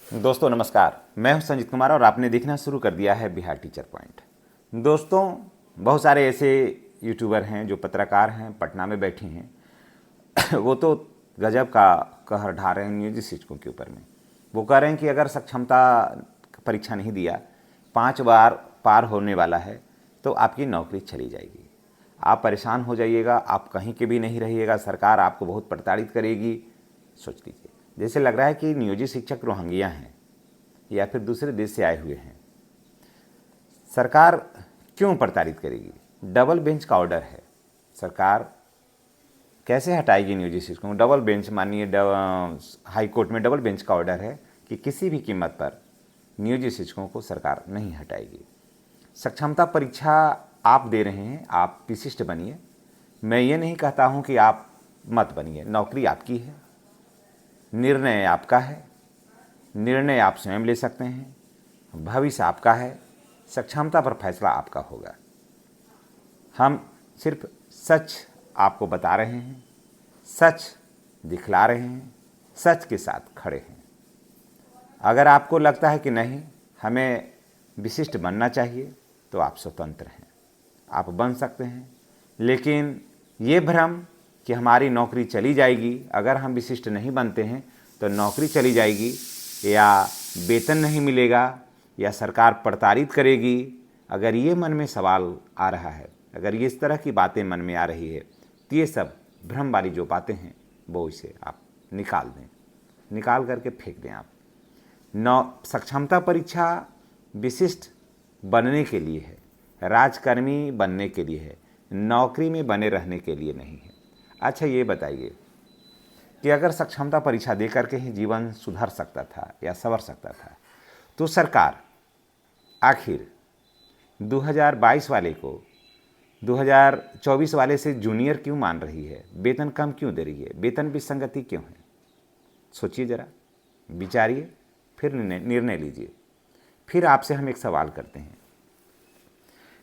दोस्तों नमस्कार, मैं हूं संजीत कुमार और आपने देखना शुरू कर दिया है बिहार टीचर पॉइंट। दोस्तों, बहुत सारे ऐसे यूट्यूबर हैं जो पत्रकार हैं, पटना में बैठे हैं वो तो गजब का कहर ढा रहे हैं नियोजित शिक्षकों के ऊपर में। वो कह रहे हैं कि अगर सक्षमता परीक्षा नहीं दिया, 5 बार पार होने वाला है तो आपकी नौकरी चली जाएगी, आप परेशान हो जाइएगा, आप कहीं के भी नहीं रहिएगा, सरकार आपको बहुत प्रताड़ित करेगी। सोच लीजिए, जैसे लग रहा है कि नियोजित शिक्षक रोहिंग्या हैं या फिर दूसरे देश से आए हुए हैं। सरकार क्यों प्रताड़ित करेगी? डबल बेंच का ऑर्डर है, सरकार कैसे हटाएगी नियोजित शिक्षकों को? डबल बेंच, मानिए हाई कोर्ट में डबल बेंच का ऑर्डर है कि किसी भी कीमत पर नियोजित शिक्षकों को सरकार नहीं हटाएगी। सक्षमता परीक्षा आप दे रहे हैं, आप विशिष्ट बनिए। मैं ये नहीं कहता हूँ कि आप मत बनिए, नौकरी आपकी है, निर्णय आपका है, निर्णय आप स्वयं ले सकते हैं, भविष्य आपका है, सक्षमता पर फैसला आपका होगा। हम सिर्फ सच आपको बता रहे हैं, सच दिखला रहे हैं, सच के साथ खड़े हैं। अगर आपको लगता है कि नहीं हमें विशिष्ट बनना चाहिए तो आप स्वतंत्र हैं, आप बन सकते हैं। लेकिन ये भ्रम कि हमारी नौकरी चली जाएगी अगर हम विशिष्ट नहीं बनते हैं, तो नौकरी चली जाएगी या वेतन नहीं मिलेगा या सरकार प्रताड़ित करेगी, अगर ये मन में सवाल आ रहा है, अगर ये इस तरह की बातें मन में आ रही है, तो ये सब भ्रम वाली जो बातें हैं वो इसे आप निकाल दें, निकाल करके फेंक दें। आप सक्षमता परीक्षा विशिष्ट बनने के लिए है, राजकर्मी बनने के लिए है, नौकरी में बने रहने के लिए नहीं है। अच्छा ये बताइए कि अगर सक्षमता परीक्षा दे करके ही जीवन सुधर सकता था या संवर सकता था, तो सरकार आखिर 2022 वाले को 2024 वाले से जूनियर क्यों मान रही है? वेतन कम क्यों दे रही है? वेतन विसंगति क्यों है? सोचिए ज़रा, विचारिए, फिर निर्णय लीजिए। फिर आपसे हम एक सवाल करते हैं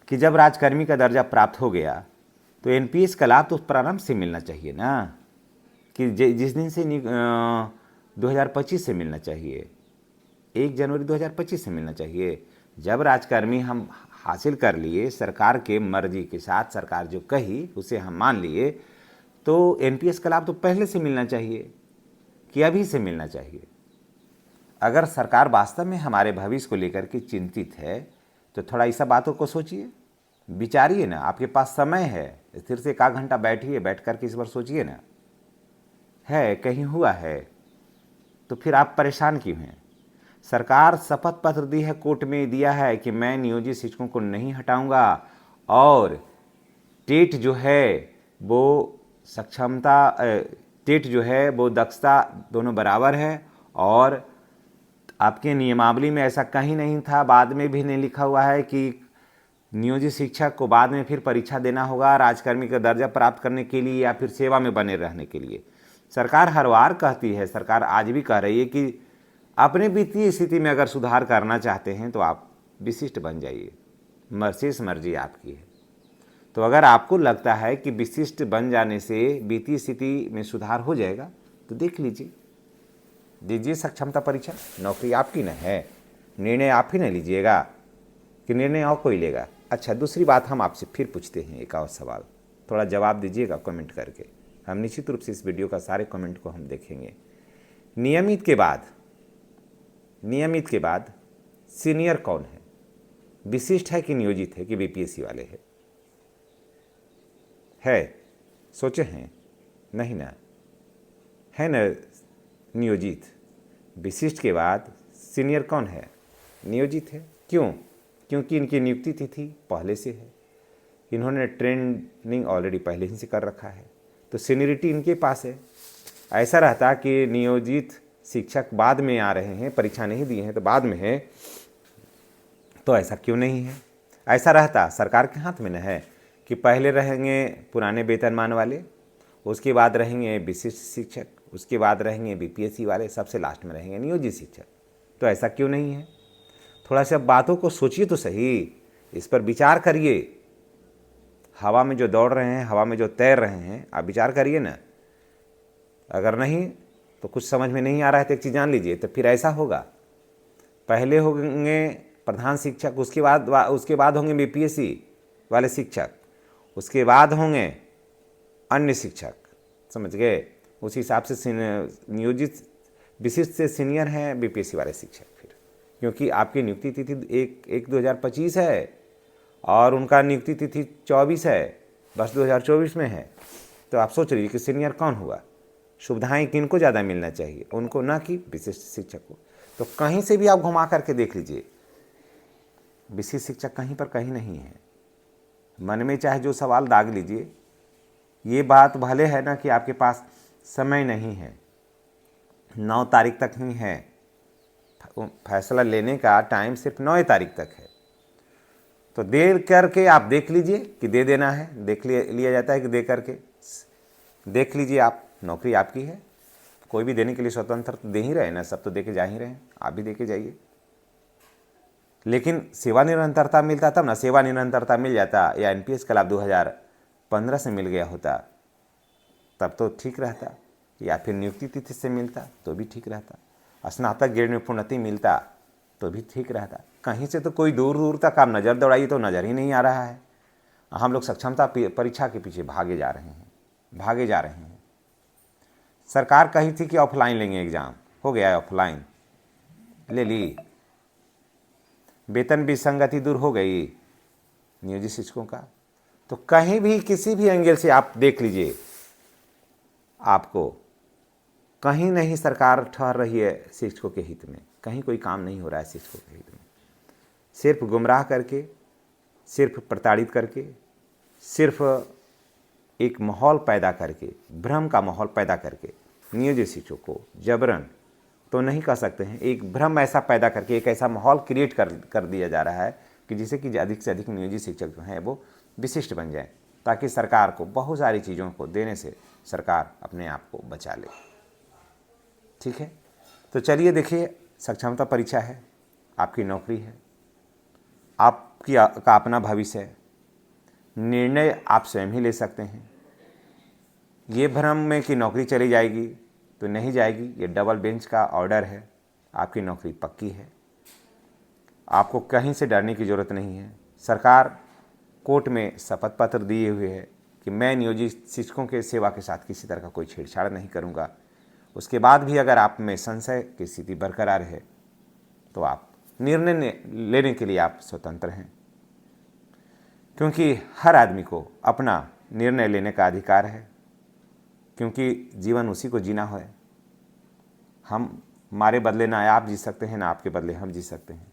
कि जब राजकर्मी का दर्जा प्राप्त हो गया तो एनपीएस का लाभ तो प्रारंभ से मिलना चाहिए ना, कि जिस दिन से 2025 से मिलना चाहिए, 1 जनवरी 2025 से मिलना चाहिए। जब राजकर्मी हम हासिल कर लिए, सरकार के मर्जी के साथ सरकार जो कही उसे हम मान लिए, तो एनपीएस का लाभ तो पहले से मिलना चाहिए कि अभी से मिलना चाहिए। अगर सरकार वास्तव में हमारे भविष्य को लेकर के चिंतित है तो थोड़ा इस बातों को सोचिए, विचारिए ना। आपके पास समय है, स्थिर से 1 घंटा बैठिए, बैठ करके इस बार सोचिए ना। है कहीं हुआ है तो फिर आप परेशान क्यों हैं? सरकार शपथ पत्र दी है, कोर्ट में दिया है कि मैं नियोजित शिक्षकों को नहीं हटाऊंगा, और टेट जो है वो सक्षमता टेट जो है वो दक्षता दोनों बराबर है, और आपके नियमावली में ऐसा कहीं नहीं था, बाद में भी नहीं लिखा हुआ है कि नियोजित शिक्षक को बाद में फिर परीक्षा देना होगा राजकर्मी का दर्जा प्राप्त करने के लिए या फिर सेवा में बने रहने के लिए। सरकार हर बार कहती है, सरकार आज भी कह रही है कि अपने वित्तीय स्थिति में अगर सुधार करना चाहते हैं तो आप विशिष्ट बन जाइए, शेष मर्जी आपकी है। तो अगर आपको लगता है कि विशिष्ट बन जाने से वित्तीय स्थिति में सुधार हो जाएगा तो देख लीजिए, दीजिए सक्षमता परीक्षा, नौकरी आपकी न है, निर्णय आप ही न लीजिएगा कि निर्णय और कोई लेगा। अच्छा, दूसरी बात हम आपसे फिर पूछते हैं, एक और सवाल, थोड़ा जवाब दीजिएगा कमेंट करके। हम निश्चित रूप से इस वीडियो का सारे कमेंट को हम देखेंगे। नियमित के बाद सीनियर कौन है? विशिष्ट है कि नियोजित है कि बीपीएससी वाले है? सोचे हैं? नहीं ना, है ना नियोजित। विशिष्ट के बाद सीनियर कौन है? नियोजित है। क्यों? क्योंकि इनकी नियुक्ति तिथि पहले से है, इन्होंने ट्रेनिंग ऑलरेडी पहले ही से कर रखा है, तो सीनियरिटी इनके पास है। ऐसा रहता कि नियोजित शिक्षक बाद में आ रहे हैं, परीक्षा नहीं दिए हैं तो बाद में है, तो ऐसा क्यों नहीं है? ऐसा रहता सरकार के हाथ में न है कि पहले रहेंगे पुराने वेतनमान वाले, उसके बाद रहेंगे विशिष्ट शिक्षक, उसके बाद रहेंगे बीपीएससी वाले, सबसे लास्ट में रहेंगे नियोजित शिक्षक। तो ऐसा क्यों नहीं है? थोड़ा सा बातों को सोचिए तो सही, इस पर विचार करिए। हवा में जो दौड़ रहे हैं, हवा में जो तैर रहे हैं, आप विचार करिए ना। अगर नहीं तो कुछ समझ में नहीं आ रहा है तो एक चीज़ जान लीजिए, तो फिर ऐसा होगा पहले होंगे प्रधान शिक्षक, उसके बाद होंगे बीपीएससी वाले शिक्षक, उसके बाद होंगे अन्य शिक्षक, समझ गए। उस हिसाब से नियोजित विशिष्ट से सीनियर हैं बीपीएससी वाले शिक्षक फिर, क्योंकि आपकी नियुक्ति तिथि 1/1/2025 है और उनका नियुक्ति तिथि 24 है, वर्ष 2024 में है। तो आप सोच लीजिए कि सीनियर कौन हुआ, सुविधाएं किनको ज़्यादा मिलना चाहिए, उनको ना कि विशिष्ट शिक्षक को। तो कहीं से भी आप घुमा करके देख लीजिए, विशिष्ट शिक्षक कहीं पर कहीं नहीं है। मन में चाहे जो सवाल दाग लीजिए, ये बात भले है ना कि आपके पास समय नहीं है, 9 तारीख तक ही है, फैसला लेने का टाइम सिर्फ 9 तारीख तक है। तो दे करके आप देख लीजिए कि दे देना है, देख लिया जाता है कि दे करके देख लीजिए। आप नौकरी आपकी है, कोई भी देने के लिए स्वतंत्र तो दे ही रहे ना, सब तो दे के जा ही रहे हैं, आप भी दे के जाइए। लेकिन सेवा निरंतरता मिलता तब ना, सेवा निरंतरता मिल जाता या एनपीएस का लाभ 2015 से मिल गया होता तब तो ठीक रहता, या फिर नियुक्ति तिथि से मिलता तो भी ठीक रहता, स्नातक ग्रेड में प्रोन्नति मिलता तो भी ठीक रहता। कहीं से तो कोई दूर दूर तक आप नज़र दौड़ाइए तो नज़र ही नहीं आ रहा है। हम लोग सक्षमता परीक्षा के पीछे भागे जा रहे हैं। सरकार कही थी कि ऑफलाइन लेंगे एग्ज़ाम, हो गया है ऑफलाइन, ले ली। वेतन विसंगति दूर हो गई नियोजित शिक्षकों का। तो कहीं भी किसी भी एंगल से आप देख लीजिए, आपको कहीं नहीं सरकार ठहर रही है शिक्षकों के हित में, कहीं कोई काम नहीं हो रहा है शिक्षकों के हित में। सिर्फ गुमराह करके, सिर्फ प्रताड़ित करके, सिर्फ एक माहौल पैदा करके, भ्रम का माहौल पैदा करके नियोजित शिक्षकों को जबरन तो नहीं कह सकते हैं, एक भ्रम ऐसा पैदा करके एक ऐसा माहौल क्रिएट कर दिया जा रहा है कि जिससे कि अधिक से अधिक नियोजित शिक्षक जो हैं वो विशिष्ट बन जाएं, ताकि सरकार को बहुत सारी चीज़ों को देने से सरकार अपने आप को बचा ले। ठीक है, तो चलिए देखिए, सक्षमता परीक्षा है, आपकी नौकरी है, आपकी का अपना भविष्य है, निर्णय आप स्वयं ही ले सकते हैं। ये भ्रम में कि नौकरी चली जाएगी तो नहीं जाएगी, ये डबल बेंच का ऑर्डर है, आपकी नौकरी पक्की है, आपको कहीं से डरने की ज़रूरत नहीं है। सरकार कोर्ट में शपथ पत्र दिए हुए है कि मैं नियोजित शिक्षकों के सेवा के साथ किसी तरह का कोई छेड़छाड़ नहीं करूँगा। उसके बाद भी अगर आप में संशय की स्थिति बरकरार है तो आप निर्णय लेने के लिए आप स्वतंत्र हैं, क्योंकि हर आदमी को अपना निर्णय लेने का अधिकार है, क्योंकि जीवन उसी को जीना है। हमारे बदले ना आप जी सकते हैं, ना आपके बदले हम जी सकते हैं।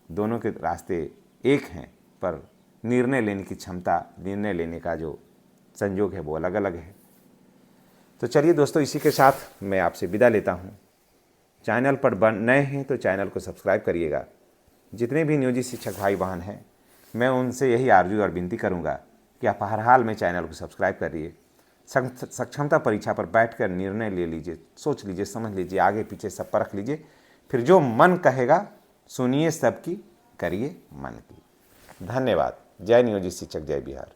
दोनों के रास्ते एक हैं, पर निर्णय लेने की क्षमता, निर्णय लेने का जो संयोग है वो अलग अलग है। तो चलिए दोस्तों, इसी के साथ मैं आपसे विदा लेता हूँ। चैनल पर नए हैं तो चैनल को सब्सक्राइब करिएगा। जितने भी नियोजित शिक्षक भाई बहन हैं, मैं उनसे यही आरजू और विनती करूँगा कि आप हर हाल में चैनल को सब्सक्राइब करिए। सक्षमता परीक्षा पर बैठकर निर्णय ले लीजिए, सोच लीजिए, समझ लीजिए, आगे पीछे सब परख लीजिए, फिर जो मन कहेगा सुनिए सबकी, करिए मन की। धन्यवाद। जय नियोजित शिक्षक, जय बिहार।